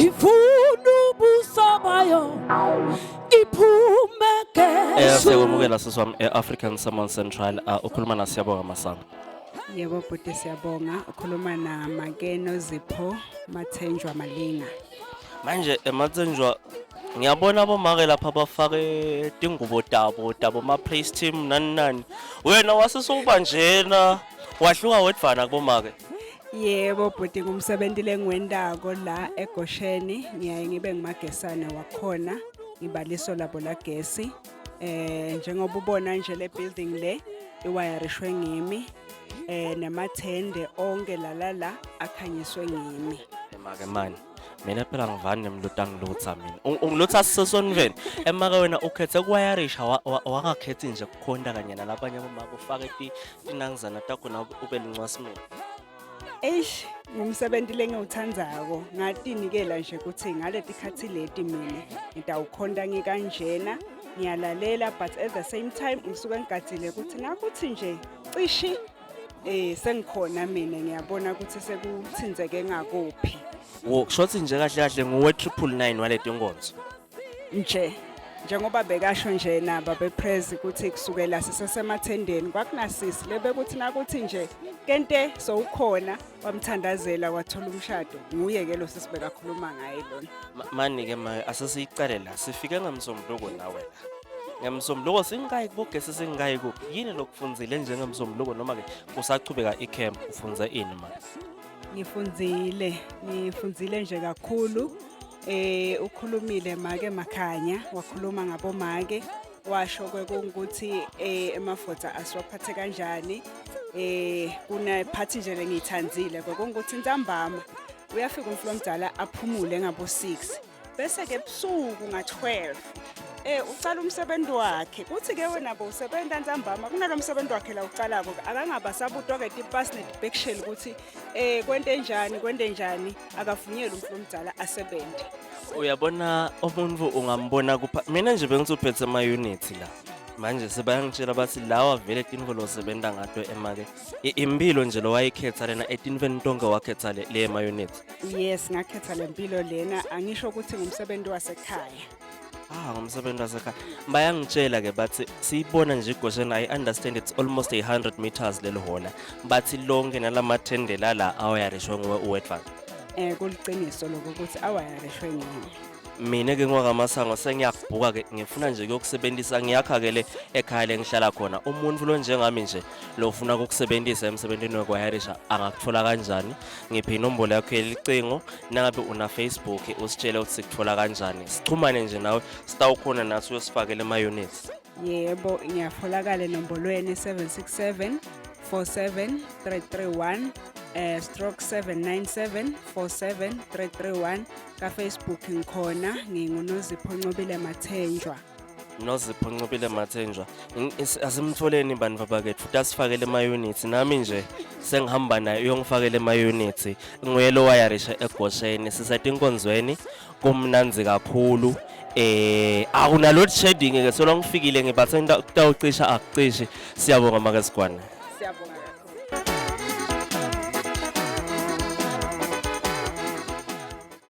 ngifuna ubuso bayo iphume ngeshwa. Siyakwamukela sisi wami e-African Samoan Central, ukhuluma naSiyabonga Masango. Yebo bhuti siyabonga, ukhuluma naMakeno Zipho Mathenjwa Malinga. Manje eMathenjwa ngiyabona abomake lapha bafake tingubo tabo ma-praise team nani. Wena wasisuba njena wahluka wedvana kubomake. Yebo bhuti ngumsebenzi lengwendako la eGosheni, ngiyaye ngibe ngumagesane wakhona, ngibaliso labo lagesi. Njengoba ubona nje le building le iwayarishwe ngimi, namathende onke la akhanyiswe ngimi. Emake mani mina phela ngivani nemluta ngilutha mina. Ungilutha sisesoni vele. Emake wena ukhethe ukuwayarisha wakakhethi nje kukhonda kanye nalabanye abomake ufake tinangizana takho na ube lincwasimini. Eish, ngumsebenzi lengiwuthandzako, ngatinikela nje ukuthi ngaleti khathi leti mina ngitawukhonda ngikanjena, ngiyalalela but at the same time ngisuke ngigadile ukuthi ngakuthi nje cishi sengikhona mina ngiyabona ukuthi sekuthinzeke ngakuphi. Wo shothi nje kahle nguwe 999 waleti nkonzo. Njengoba bekasho nje naba bepress ukuthi kusukela sisesemathendeni kwakunasisi lebekuthi nakuthi nje kente sowukhona wamthandazela wathola umshado nguye ke lo sisibeka khuluma ngaye lona. Mani ke asesiyicale la sifike ngamsombuluko nawe. Ngemsombuluko singayi kubogesi singayi kuphi yini lokufunzile njengemsombuluko noma ke usachubeka icamp ufunze ini manje? Ngifunzile nje kakhulu. Ukhulumile Make Makhanya wakhuluma ngabomake washo ukuthi emafutha asiwaphathe kanjani. Kuna phathi nje lengithanzile ukuthi intambama uyafika umfulu omdala aphumule ngabo 6 bese ke ebusuku nga12 ucala umsebenzi wakhe kuthi ke wena bo usebenza ntambama kunalo msebenzi wakhe la ucala ke akangaba sabudwa ke tipasnet backshell ukuthi kwente njani akavunyelwa umfulu omdala asebenze. Uyabona umuntu ungambona kupha mina nje bengithi uphethe ama units la manje sebayangitshela bathi lawa vele tinvo lo sebenza ngato emake impilo nje lo wayikhetha lena etinveni tonke wakhetha le ma units. Yes ngakhetha lempilo lena angisho ukuthi ngumsebenzi wasekhaya. Ngumsebenzi wasekhaya bayangitshela ke bathi siyibona nje iGosheni I understand it's almost 100 meters lelo hola bathi lonke nalamathende la awayarishwe nguwe uwedvan. Kuliciniso lokho ukuthi awayarishwe ngini. Mina ke ngokaMasango sengiyabhuka ke ngifuna nje ukukusebenzisa ngiyakha ke le ekhaya lengihlala khona umuntu lo njengami nje lo ufuna ukukusebenzisa emsebenzini wekwayarisha angakuthola kanjani ngiphe inombolo yakho yelicingo nangabe una Facebook usitshele ukuthi sikuthola kanjani sichumane nje nawe sitawukhona nathi uyosifakela ama units. Yebo ngiyatholakala enombolweni 767 47331 stroke 797 47331 ka Facebook ngikhona nginguNozipho Ncobile Mathenjwa. Nozipho Ncobile Mathenjwa asimtholeni bani babakethu futhi asifakele ama units nami nje sengihamba naye uyongifakele ama units nguye lo wayarisha eGosheni sisetinkonzweni kumnanzi kakhulu. Akunaload shedding ke solongifikile ngibathe kutawucisha akucishi. Siyabonga make Sigwane.